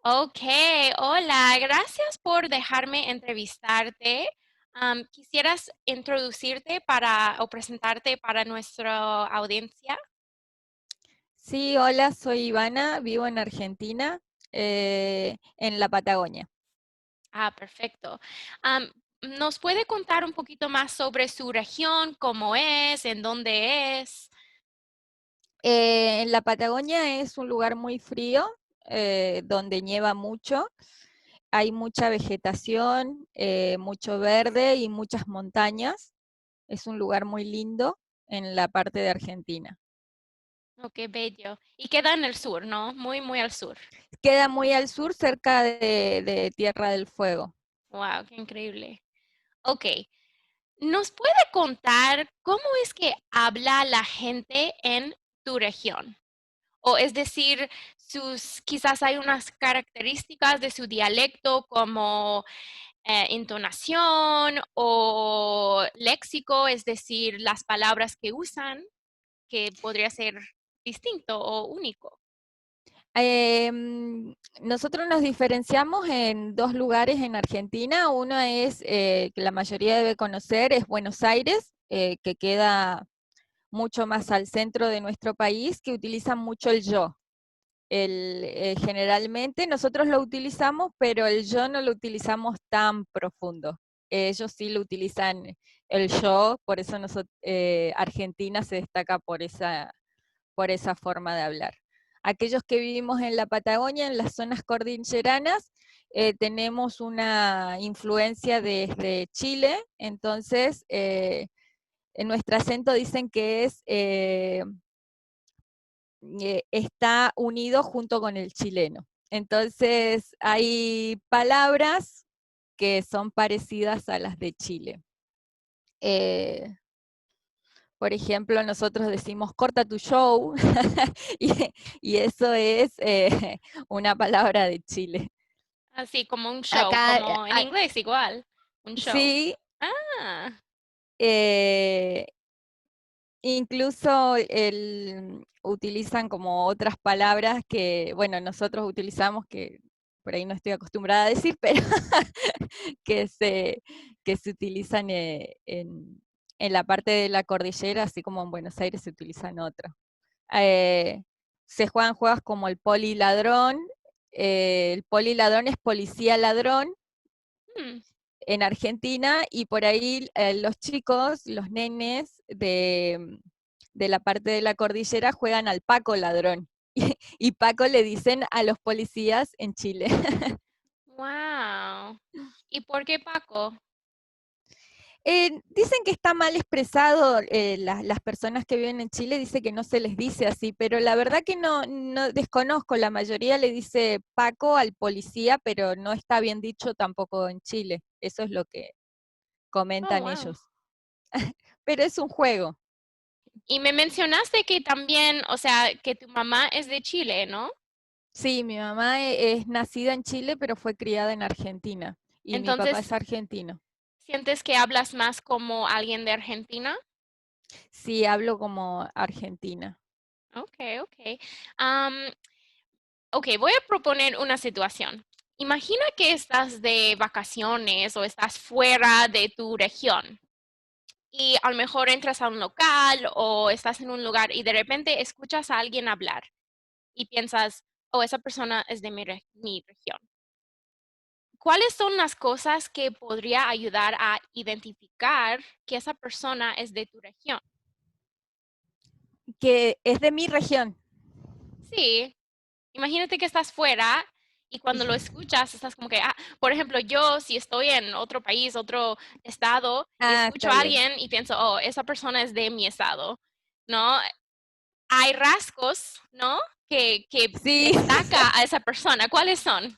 Ok, hola, gracias por dejarme entrevistarte. ¿Quisieras introducirte o presentarte para nuestra audiencia? Sí, hola, soy Ivana, vivo en Argentina, en la Patagonia. Perfecto. ¿Nos puede contar un poquito más sobre su región, cómo es, en dónde es? En la Patagonia es un lugar muy frío, donde nieva mucho, hay mucha vegetación, mucho verde y muchas montañas. Es un lugar muy lindo en la parte de Argentina. Oh, qué bello. Y queda en el sur, ¿no? Muy, muy al sur. Queda muy al sur, cerca de Tierra del Fuego. Wow, qué increíble. Ok, ¿nos puede contar cómo es que habla la gente en tu región? O es decir, quizás hay unas características de su dialecto como entonación o léxico, es decir, las palabras que usan, que podría ser distinto o único. Nosotros nos diferenciamos en dos lugares en Argentina. Uno es, que la mayoría debe conocer, es Buenos Aires, que queda mucho más al centro de nuestro país, que utilizan mucho el yo. Generalmente nosotros lo utilizamos, pero el yo no lo utilizamos tan profundo. Ellos sí lo utilizan el yo, por eso Argentina se destaca por esa forma de hablar. Aquellos que vivimos en la Patagonia, en las zonas cordilleranas, tenemos una influencia desde Chile, entonces en nuestro acento dicen que está unido junto con el chileno. Entonces hay palabras que son parecidas a las de Chile. Eh, por ejemplo, nosotros decimos corta tu show y, y eso es una palabra de Chile. Así como un show, Acá, como en inglés igual, un show. sí, Ah, eh, incluso utilizan como otras palabras que, bueno, nosotros utilizamos que por ahí no estoy acostumbrada a decir, pero que se, que se utilizan en la parte de la cordillera, así como en Buenos Aires se utilizan otras. Eh, Se juegan juegos como el poliladrón. El poliladrón es policía ladrón hmm. en Argentina y por ahí los chicos, los nenes de la parte de la cordillera juegan al Paco ladrón. Y Paco le dicen a los policías en Chile. Wow. ¿Y por qué Paco? Dicen que está mal expresado, las personas que viven en Chile, dice que no se les dice así, pero la verdad que no desconozco, la mayoría le dice Paco al policía, pero no está bien dicho tampoco en Chile, eso es lo que Oh, comentan wow. ellos. Pero es un juego. Y me mencionaste que también, o sea, que tu mamá es de Chile, ¿no? Sí, mi mamá es nacida en Chile, pero fue criada en Argentina, y mi papá Entonces, es argentino. ¿sientes que hablas más como alguien de Argentina? Sí, hablo como argentina. Okay, okay. Am, ok, voy a proponer una situación. Imagina que estás de vacaciones o estás fuera de tu región y a lo mejor entras a un local o estás en un lugar y de repente escuchas a alguien hablar y piensas, oh, esa persona es de mi región. ¿Cuáles son las cosas que podría ayudar a identificar que esa persona es de tu región? Que es de mi región. Sí, imagínate que estás fuera y cuando lo escuchas estás como que, por ejemplo, yo si estoy en otro país, otro estado y Ah, escucho está a bien. alguien y pienso, oh, esa persona es de mi estado, ¿no? Hay rasgos, ¿no? Que Sí. destaca a esa persona. ¿Cuáles son?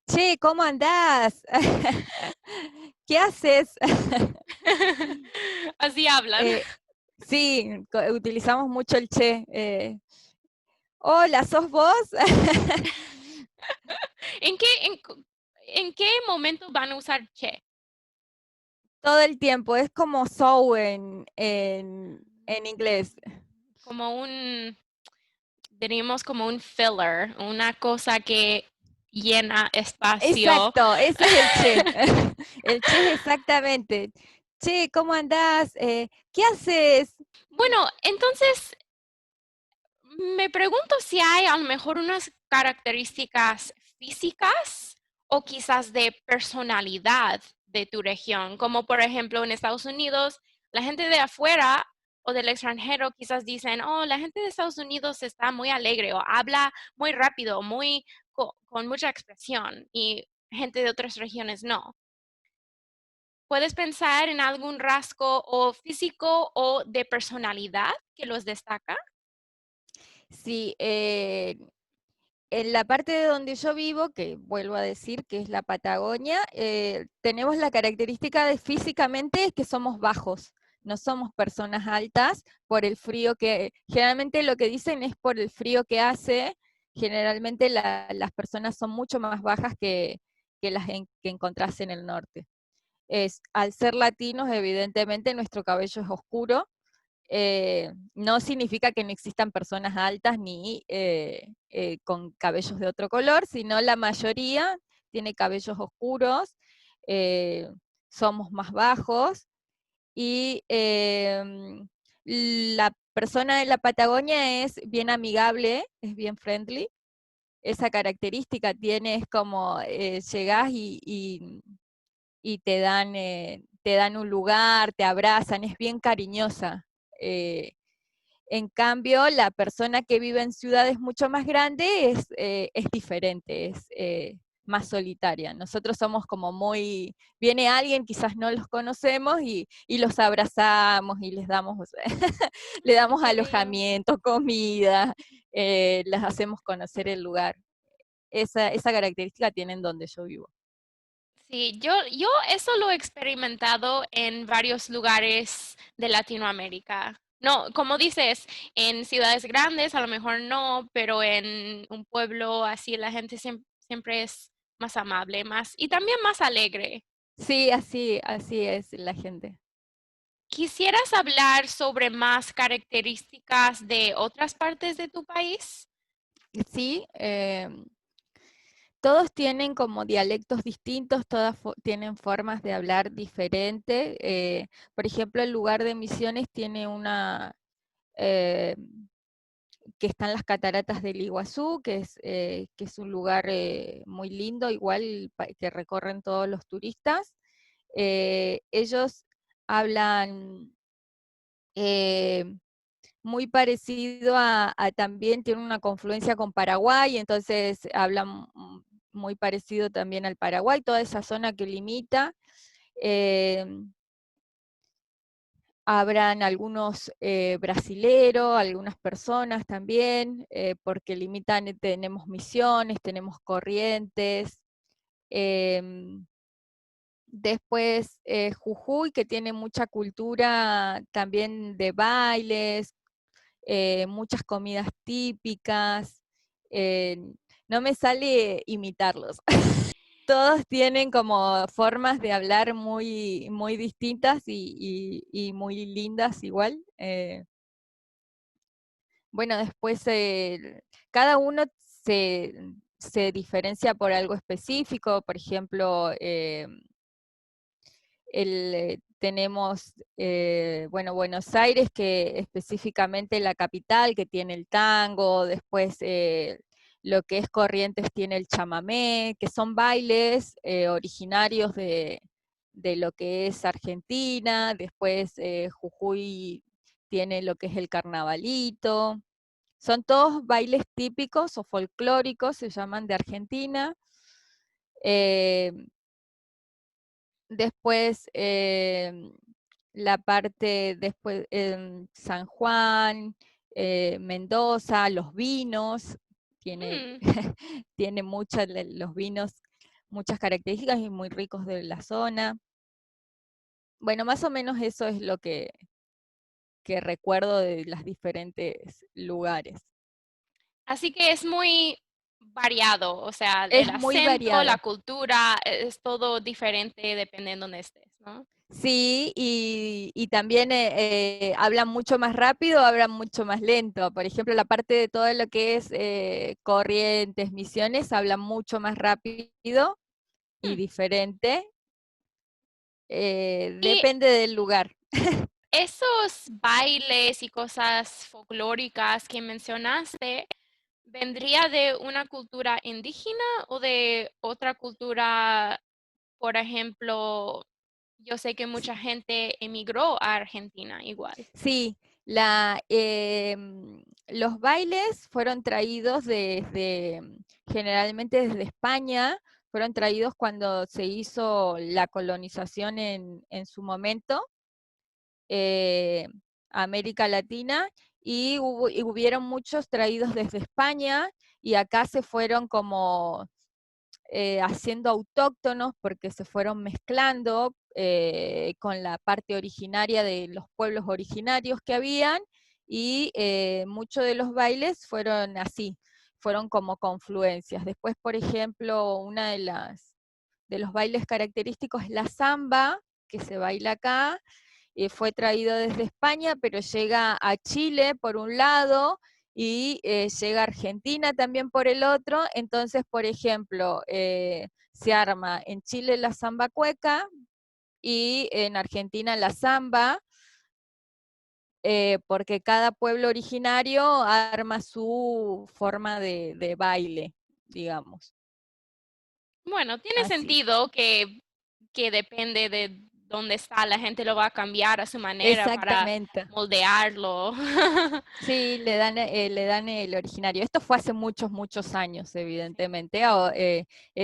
Che, ¿cómo andás? ¿Qué haces? Así hablan. Eh, sí, utilizamos mucho el che. Hola, ¿sos vos? ¿En qué, en qué momento van a usar che? Todo el tiempo, es como so en inglés. Como un, diríamos como un filler, una cosa que llena espacio. Exacto, ese es el che. El che es exactamente. Che, ¿cómo andás? ¿Qué haces? Bueno, entonces me pregunto si hay a lo mejor unas características físicas o quizás de personalidad de tu región, como por ejemplo en Estados Unidos, la gente de afuera o del extranjero quizás dicen, oh, la gente de Estados Unidos está muy alegre o habla muy rápido, muy con mucha expresión y gente de otras regiones no. ¿Puedes pensar en algún rasgo o físico o de personalidad que los destaca? Sí, en la parte de donde yo vivo, que vuelvo a decir que es la Patagonia, tenemos la característica de físicamente que somos bajos, no somos personas altas por el frío que, generalmente lo que dicen es por el frío que hace, generalmente las personas son mucho más bajas que las que encontrás en el norte. Al ser latinos, evidentemente nuestro cabello es oscuro, no significa que no existan personas altas ni con cabellos de otro color, sino la mayoría tiene cabellos oscuros, eh, somos más bajos y la persona de la Patagonia es bien amigable, es bien friendly. Esa característica tiene, es como llegás y te dan un lugar, te abrazan, es bien cariñosa. En cambio, la persona que vive en ciudades mucho más grandes es diferente, es más solitaria. Nosotros somos como muy, viene alguien, quizás no los conocemos y los abrazamos y les damos, le Ay, damos qué bello. alojamiento, comida, les hacemos conocer el lugar. Esa característica tienen donde yo vivo. Sí, yo eso lo he experimentado en varios lugares de Latinoamérica. No, como dices, en ciudades grandes a lo mejor no, pero en un pueblo así la gente siempre es más amable, más y también más alegre. Sí, así es la gente. ¿Quisieras hablar sobre más características de otras partes de tu país? Sí, todos tienen como dialectos distintos, todas tienen formas de hablar diferentes. Por ejemplo, el lugar de Misiones tiene una, eh, que están las cataratas del Iguazú, que es un lugar muy lindo, igual que recorren todos los turistas. Ellos hablan eh, muy parecido también, tiene una confluencia con Paraguay, entonces hablan muy parecido también al Paraguay, toda esa zona que limita. Eh, Habrán algunos brasileros, algunas personas también, porque limitan, tenemos Misiones, tenemos Corrientes. em, Después Jujuy, que tiene mucha cultura también de bailes, muchas comidas típicas. eh, no me sale imitarlos. Todos tienen como formas de hablar muy, muy distintas y muy lindas igual. Bueno, después cada uno se, se diferencia por algo específico, por ejemplo, tenemos, bueno, Buenos Aires, que específicamente la capital, que tiene el tango, después lo que es Corrientes tiene el chamamé, que son bailes originarios de lo que es Argentina, después Jujuy tiene lo que es el carnavalito, son todos bailes típicos o folclóricos, se llaman de Argentina. Eh, Después, la parte, después en San Juan, Mendoza, los vinos, tiene, Mm. tiene muchas, los vinos, muchas características y muy ricos de la zona. Bueno, más o menos eso es lo que recuerdo de los diferentes lugares. Así que es muy variado, o sea, el Es muy acento, la variado. cultura, es todo diferente dependiendo de donde estés, ¿no? Sí, y también hablan mucho más rápido, hablan mucho más lento. Por ejemplo, la parte de todo lo que es Corrientes, Misiones, hablan mucho más rápido y Hmm. diferente. Y Depende del lugar. esos bailes y cosas folclóricas que mencionaste, ¿vendría de una cultura indígena o de otra cultura? Por ejemplo, yo sé que mucha gente emigró a Argentina igual. Sí, los bailes fueron traídos generalmente desde España, fueron traídos cuando se hizo la colonización en su momento, eh, a América Latina, y hubieron muchos traídos desde España, y acá se fueron como haciendo autóctonos porque se fueron mezclando con la parte originaria de los pueblos originarios que habían, y muchos de los bailes fueron así, fueron como confluencias. Después, por ejemplo, una de los bailes característicos es la samba, que se baila acá, fue traído desde España, pero llega a Chile por un lado y llega a Argentina también por el otro. Entonces, por ejemplo, se arma en Chile la samba cueca y en Argentina la samba, porque cada pueblo originario arma su forma de baile, digamos. Bueno, tiene Así. sentido que depende de dónde está, la gente lo va a cambiar a su manera para Exactamente. moldearlo. Sí, le dan el originario. Esto fue hace muchos, muchos años, Sí. evidentemente.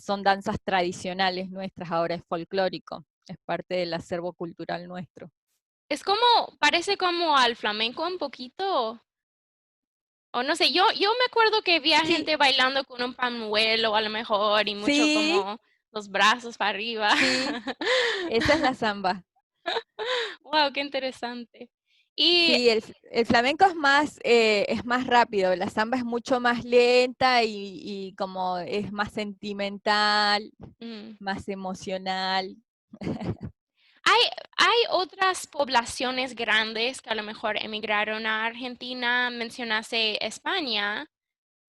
Son danzas tradicionales nuestras, ahora es folclórico, es parte del acervo cultural nuestro. Es como, parece como al flamenco un poquito, o no sé, yo me acuerdo que había Sí, gente bailando con un pañuelo a lo mejor y mucho sí, como los brazos para arriba. sí, esa es la samba. Wow, qué interesante. Y Sí, el flamenco es más rápido, la samba es mucho más lenta y como es más sentimental, mm, más emocional. hay, hay otras poblaciones grandes que a lo mejor emigraron a Argentina. Mencionaste España.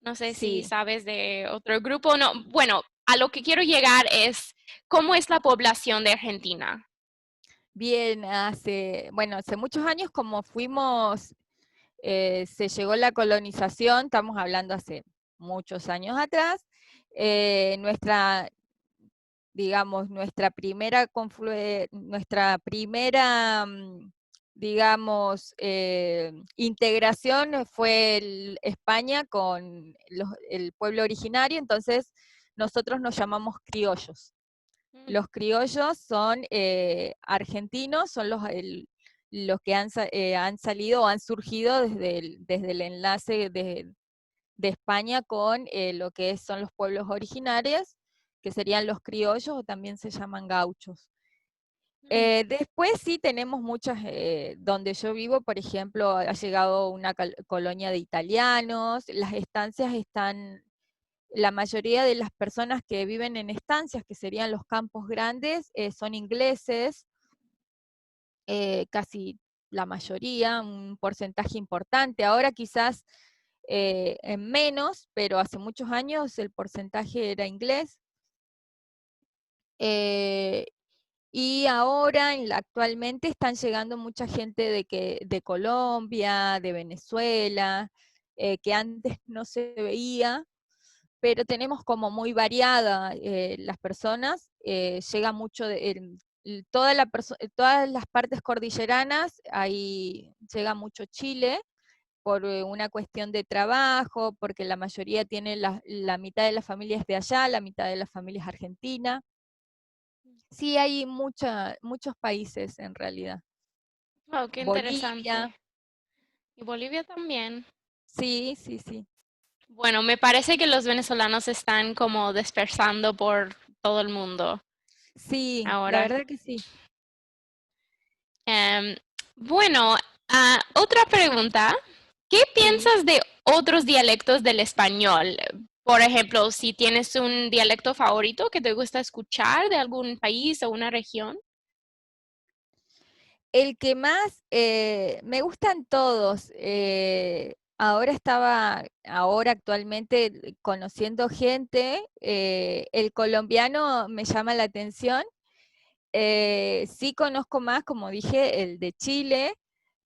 No sé si Sí. sabes de otro grupo. No, bueno, a lo que quiero llegar es cómo es la población de Argentina. Bien, bueno, hace muchos años como se llegó la colonización, estamos hablando hace muchos años atrás, nuestra, digamos, nuestra primera, digamos, integración fue España con el pueblo originario, entonces nosotros nos llamamos criollos. Mm, Los criollos son argentinos, son los que han salido o han surgido desde el enlace de España con lo que son los pueblos originarios, que serían los criollos o también se llaman gauchos. mm, Después sí tenemos muchas, donde yo vivo, por ejemplo, ha llegado una colonia de italianos, las estancias están, la mayoría de las personas que viven en estancias, que serían los campos grandes, son ingleses, casi la mayoría, un porcentaje importante. Ahora quizás en menos, pero hace muchos años el porcentaje era inglés. Eh, y ahora, actualmente, están llegando mucha gente de Colombia, de Venezuela, que antes no se veía, pero tenemos como muy variada las personas, llega mucho todas las partes cordilleranas, ahí llega mucho Chile por una cuestión de trabajo, porque la mayoría tiene la mitad de las familias de allá, la mitad de las familias argentinas. Sí, hay muchos países en realidad. wow, qué Bolivia, interesante. Y Bolivia también. sí, sí, sí. Bueno, me parece que los venezolanos están como dispersando por todo el mundo Sí, la ahora. verdad que sí. Em, bueno, otra pregunta. ¿Qué Sí. piensas de otros dialectos del español? Por ejemplo, si tienes un dialecto favorito que te gusta escuchar de algún país o una región. El que más, me gustan todos. Ahora actualmente conociendo gente, el colombiano me llama la atención. Sí conozco más, como dije, el de Chile,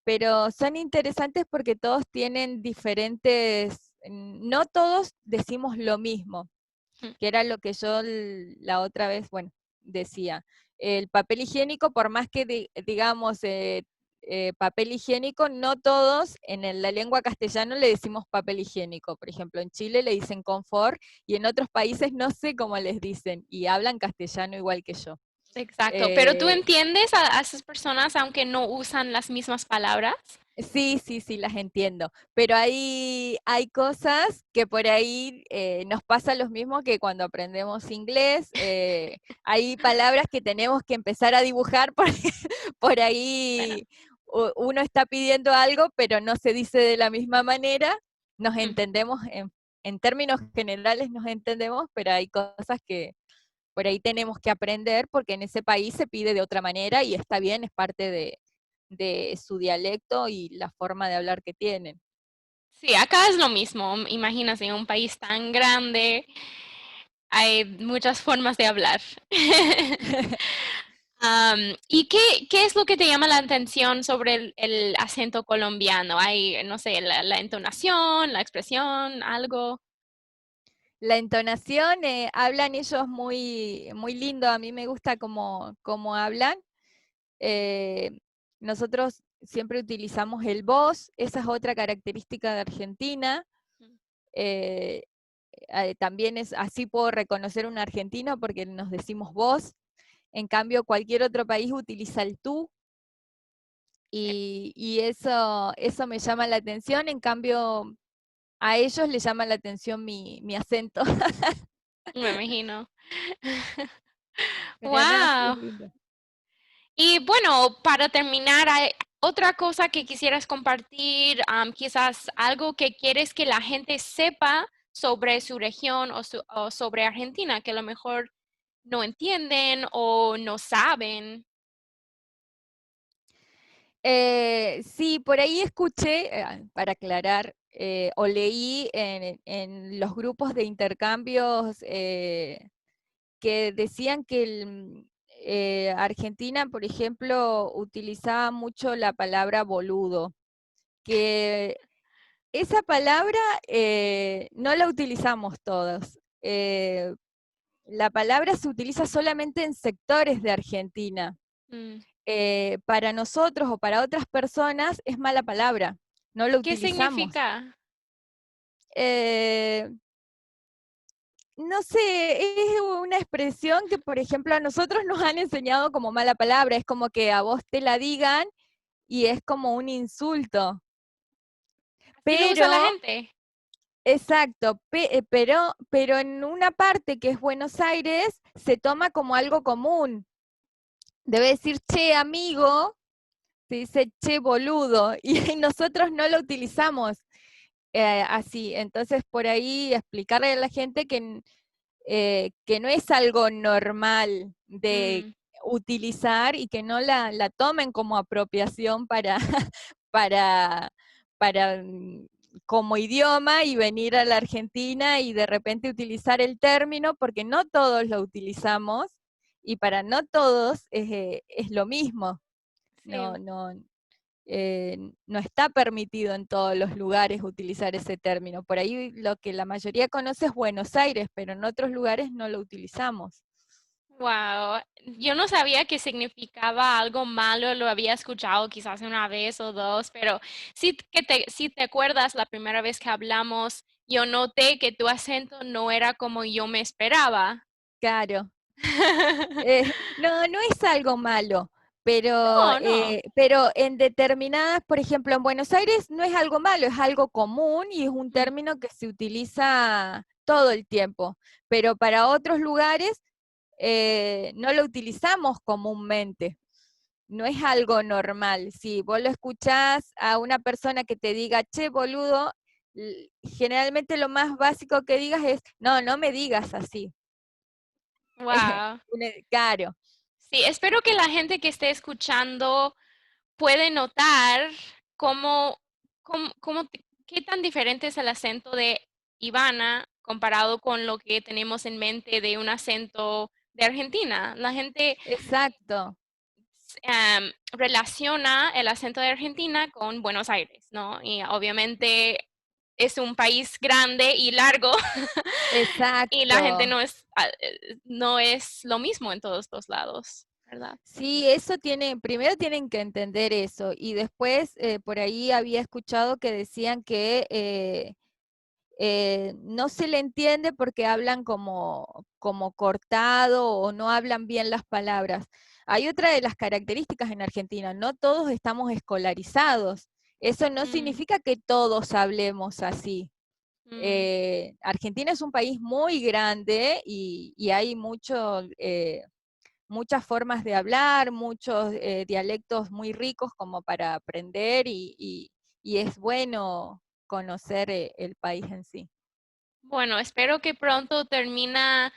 pero son interesantes porque todos tienen diferentes, no todos decimos lo mismo, Mm. que era lo que yo la otra vez, bueno, decía. El papel higiénico, por más que digamos papel higiénico, no todos la lengua castellana le decimos papel higiénico. Por ejemplo, en Chile le dicen confort y en otros países no sé cómo les dicen y hablan castellano igual que yo. Exacto, pero tú Eh, entiendes a esas personas aunque no usan las mismas palabras. Sí, sí, sí, las entiendo, pero hay cosas que por ahí nos pasa lo mismo que cuando aprendemos inglés, hay palabras que tenemos que empezar a dibujar porque por Bueno, ahí uno está pidiendo algo, pero no se dice de la misma manera, nos mm, entendemos, en términos generales nos entendemos, pero hay cosas que por ahí tenemos que aprender porque en ese país se pide de otra manera y está bien, es parte de su dialecto y la forma de hablar que tienen. sí, acá es lo mismo. Imagínate, en un país tan grande hay muchas formas de hablar. ¿Y qué es lo que te llama la atención sobre el acento colombiano? Hay, no sé, la entonación, la expresión, algo. La entonación, hablan ellos muy, muy lindo, a mí me gusta cómo hablan. Eh, Nosotros siempre utilizamos el vos, esa es otra característica de Argentina. Eh, También es así puedo reconocer un argentino porque nos decimos vos. En cambio, cualquier otro país utiliza el tú Sí, y eso me llama la atención. En cambio, a ellos les llama la atención mi acento. me imagino. Pero no, sí es Wow. lindo. Y bueno, para terminar, ¿hay otra cosa que quisieras compartir? Quizás algo que quieres que la gente sepa sobre su región o sobre Argentina, que a lo mejor no entienden o no saben. Sí, por ahí escuché, para aclarar, o leí en los grupos de intercambios que decían que Argentina, por ejemplo, utilizaba mucho la palabra boludo, que esa palabra no la utilizamos todos. La palabra se utiliza solamente en sectores de Argentina. Mm. Para nosotros o para otras personas es mala palabra, no lo ¿Qué utilizamos. significa? Eh, no sé, es una expresión que, por ejemplo, a nosotros nos han enseñado como mala palabra, es como que a vos te la digan y es como un insulto. Así lo usa la Pero, gente. exacto, pero en una parte que es Buenos Aires se toma como algo común. Debe decir, che, amigo, se dice, che, boludo, y nosotros no lo utilizamos así. Entonces, por ahí explicarle a la gente que no es algo normal de Mm, utilizar y que no la tomen como apropiación para, para como idioma y venir a la Argentina y de repente utilizar el término, porque no todos lo utilizamos y para no todos es lo mismo. No, sí. no, no está permitido en todos los lugares utilizar ese término. Por ahí lo que la mayoría conoce es Buenos Aires, pero en otros lugares no lo utilizamos. Wow. Yo no sabía que significaba algo malo, lo había escuchado quizás una vez o dos, pero si te acuerdas la primera vez que hablamos, yo noté que tu acento no era como yo me esperaba. Claro. No, no es algo malo, pero, No, no. pero en determinadas, por ejemplo, en Buenos Aires no es algo malo, es algo común y es un Mm, término que se utiliza todo el tiempo, pero para otros lugares no lo utilizamos comúnmente. No es algo normal. Si vos lo escuchás a una persona que te diga, che, boludo, generalmente lo más básico que digas es, no, no me digas así. wow. Claro, Sí, espero que la gente que esté escuchando puede notar cómo, qué tan diferente es el acento de Ivana comparado con lo que tenemos en mente de un acento de Argentina. La gente Exacto, relaciona el acento de Argentina con Buenos Aires, ¿no? Y obviamente es un país grande y largo y la gente exacto. no es lo mismo en todos los lados, ¿verdad? Sí, eso primero tienen que entender eso y después por ahí había escuchado que decían que no se le entiende porque hablan como cortado o no hablan bien las palabras. Hay otra de las características en Argentina, no todos estamos escolarizados. Eso no Mm, significa que todos hablemos así. mm. Argentina es un país muy grande y hay muchas formas de hablar, muchos dialectos muy ricos como para aprender y es bueno conocer el país en sí. Bueno, espero que pronto termina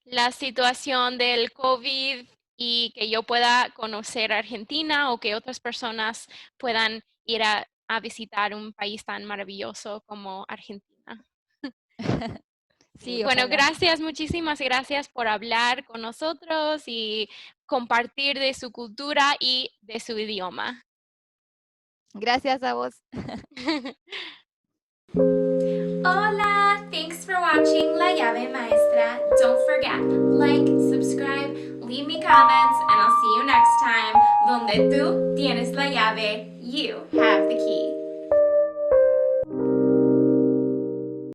la situación del COVID y que yo pueda conocer Argentina o que otras personas puedan ir a visitar un país tan maravilloso como Argentina. Sí, Sí, bueno, ojalá. gracias, muchísimas gracias por hablar con nosotros y compartir de su cultura y de su idioma. Gracias a vos. Hola! Thanks for watching La Llave Maestra. Don't forget, like, subscribe, leave me comments, and I'll see you next time. Donde tú tienes la llave, you have the key.